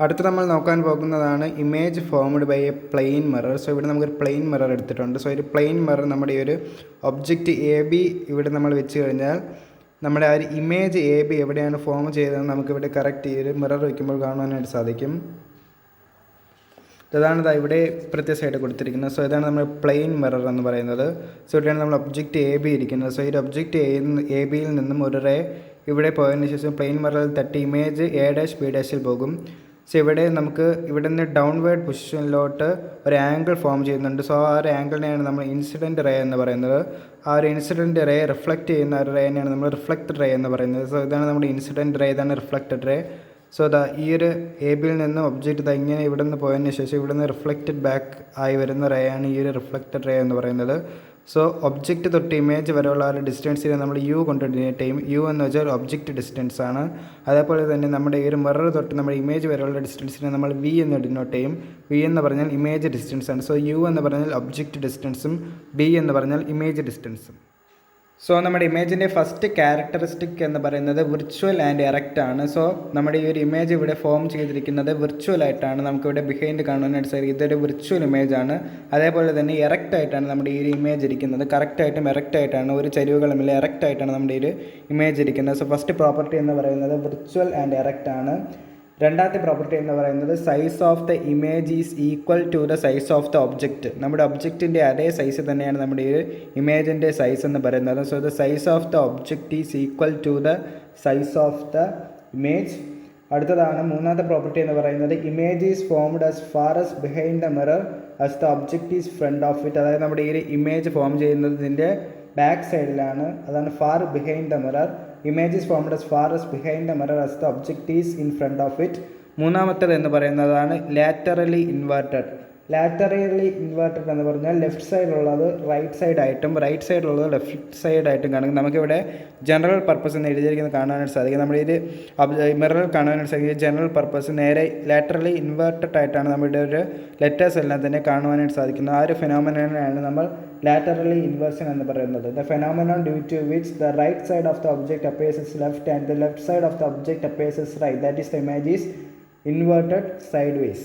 അടുത്ത നമ്മൾ നോക്കാൻ പോകുന്നതാണ് image formed by a plane mirror. So ഇവിടെ നമുക്കൊരു പ്ലെയിൻ മിറർ എടുത്തിട്ടുണ്ട്. സോ ഒരു പ്ലെയിൻ മിറർ നമ്മുടെ ഈ ഒരു ഒബ്ജക്റ്റ് എ ബി ഇവിടെ നമ്മൾ വെച്ച് കഴിഞ്ഞാൽ നമ്മുടെ ആ ഒരു ഇമേജ് എ ബി എവിടെയാണ് ഫോം ചെയ്തതെന്ന് നമുക്കിവിടെ കറക്റ്റ് ഈ ഒരു മിറർ വയ്ക്കുമ്പോൾ കാണുവാനായിട്ട് സാധിക്കും. ഇതാണ് ഇവിടെ ഇപ്പുറത്തെ സൈഡ് കൊടുത്തിരിക്കുന്നത്. സോ ഇതാണ് നമ്മൾ പ്ലെയിൻ മിറർ എന്ന് പറയുന്നത്. സോ ഇവിടെയാണ് നമ്മൾ ഒബ്ജക്റ്റ് എ ബി ഇരിക്കുന്നത്. സോ ഈ ഒബ്ജക്റ്റ് എ ബിയിൽ നിന്നും ഒരു റേ ഇവിടെ പോയതിന് ശേഷം പ്ലെയിൻ മിററിൽ തട്ടി ഇമേജ് എ ഡാഷ് ബി ഡാഷിൽ പോകും. സോ ഇവിടെ നമുക്ക് ഇവിടെ നിന്ന് ഡൗൺവേർഡ് പൊസിഷനിലോട്ട് ഒരു ആംഗിൾ ഫോം ചെയ്യുന്നുണ്ട്. സോ ആ ഒരു ആംഗിളിനെയാണ് നമ്മൾ ഇൻസിഡൻറ്റ് റേ എന്ന് പറയുന്നത്. ആ ഒരു ഇൻസിഡൻറ്റ് റേ റിഫ്ലക്റ്റ് ചെയ്യുന്ന ഒരു റേനെയാണ് നമ്മൾ റിഫ്ലക്റ്റഡ് റേ എന്ന് പറയുന്നത്. സോ ഇതാണ് നമ്മുടെ ഇൻസിഡൻറ്റ് റേ, ഇതാണ് റിഫ്ലക്റ്റഡ് റേ. സോ ഈ ഒരു എ ബിയിൽ നിന്ന് ഒബ്ജക്റ്റ് ഇങ്ങനെ ഇവിടെ നിന്ന് പോയതിന് ശേഷം ഇവിടെ നിന്ന് റിഫ്ലക്റ്റഡ് ബാക്ക് ആയി വരുന്ന റേ ആണ് ഈ ഒരു റിഫ്ലക്റ്റഡ് റേ എന്ന് പറയുന്നത്. സോ ഒബ്ജക്റ്റ് തൊട്ട് ഇമേജ് വരെയുള്ള ആ ഒരു ഡിസ്റ്റൻസിനെ നമ്മൾ യു കൊണ്ട് ഡിനോട്ട് ചെയ്യും. യു എന്ന് വെച്ചാൽ ഒബ്ജക്റ്റ് ഡിസ്റ്റൻസ് ആണ്. അതേപോലെ തന്നെ നമ്മുടെ ഈ ഒരു മിറർ തൊട്ട് നമ്മുടെ ഇമേജ് വരെയുള്ള ഡിസ്റ്റൻസിനെ നമ്മൾ വി എന്ന് ഡിനോട്ട് ചെയ്യും. വി എന്ന് പറഞ്ഞാൽ ഇമേജ് ഡിസ്റ്റൻസ് ആണ്. സോ യു എന്ന് പറഞ്ഞാൽ ഒബ്ജക്റ്റ് ഡിസ്റ്റൻസും ബി എന്ന് പറഞ്ഞാൽ ഇമേജ് ഡിസ്റ്റൻസും. സോ നമ്മുടെ ഇമേജിൻ്റെ ഫസ്റ്റ് ക്യാരക്ടറിസ്റ്റിക് എന്ന് പറയുന്നത് വിർച്വൽ ആൻഡ് എറക്റ്റ് ആണ്. സോ നമ്മുടെ ഈ ഒരു ഇമേജ് ഇവിടെ ഫോം ചെയ്തിരിക്കുന്നത് വിർച്വൽ ആയിട്ടാണ്. നമുക്കിവിടെ ബിഹൈൻഡ് കാണുവാനായിട്ട് സാധിക്കും. ഇതൊരു വിർച്വൽ ഇമേജ് ആണ്. അതേപോലെ തന്നെ എറക്റ്റ് ആയിട്ടാണ് നമ്മുടെ ഈ ഒരു ഇമേജ് ഇരിക്കുന്നത്. കറക്റ്റായിട്ടും എറക്റ്റ് ആയിട്ടാണ്, ഒരു ചരിവുകളുമില്ല, എറക്റ്റ് ആയിട്ടാണ് നമ്മുടെ ഈ ഒരു ഇമേജ് ഇരിക്കുന്നത്. സോ ഫസ്റ്റ് പ്രോപ്പർട്ടി എന്ന് പറയുന്നത് വിർച്വൽ ആൻഡ് എറക്റ്റ് ആണ്. രണ്ടാമത്തെ പ്രോപ്പർട്ടി എന്ന് പറയുന്നത് size of the image is equal to the size of the object. നമ്മുടെ ഒബ്ജക്റ്റിൻ്റെ അതേ സൈസ് തന്നെയാണ് നമ്മുടെ ഈ ഇമേജിൻ്റെ സൈസ് എന്ന് പറയുന്നത്. So the size of the object is equal to the size of the image. അടുത്തതാണ് മൂന്നാമത്തെ പ്രോപ്പർട്ടി എന്ന് പറയുന്നത് image is formed as far as behind the mirror as the object is front of it. അതായത് നമ്മുടെ ഈ image form ചെയ്യുന്നതിൻ്റെ back സൈഡിലാണ്, അതാണ് far behind the mirror. Image is formed as far as behind the mirror as the object is in front of it. മൂന്നാമത്തേത് എന്ന് പറയുന്നതാണ് laterally inverted. Laterally inverted എന്ന് പറഞ്ഞാൽ ലെഫ്റ്റ് സൈഡിലുള്ളത് റൈറ്റ് സൈഡായിട്ടും റൈറ്റ് സൈഡിലുള്ളത് ലെഫ്റ്റ് സൈഡായിട്ടും കാണും. നമുക്കിവിടെ ജനറൽ പർപ്പസ് എന്ന് എഴുതിയിരിക്കുന്നത് കാണാനായിട്ട് സാധിക്കും. നമ്മുടെ ഇത് മിററിൽ കാണാനായിട്ട് സാധിക്കും. ജനറൽ പർപ്പസ് നേരെ ലാറ്ററലി ഇൻവേർട്ടഡ് ആയിട്ടാണ് നമ്മുടെ ഒരു ലെറ്റേഴ്സ് എല്ലാം തന്നെ കാണുവാനായിട്ട് സാധിക്കുന്നത്. ആ ഒരു ഫിനോമിനയാണ് നമ്മൾ laterally inversion എന്ന് പറയുന്നത്. The phenomenon due to which the right side of the object appears as left and the left side of the object appears as right, that is the image is inverted sideways.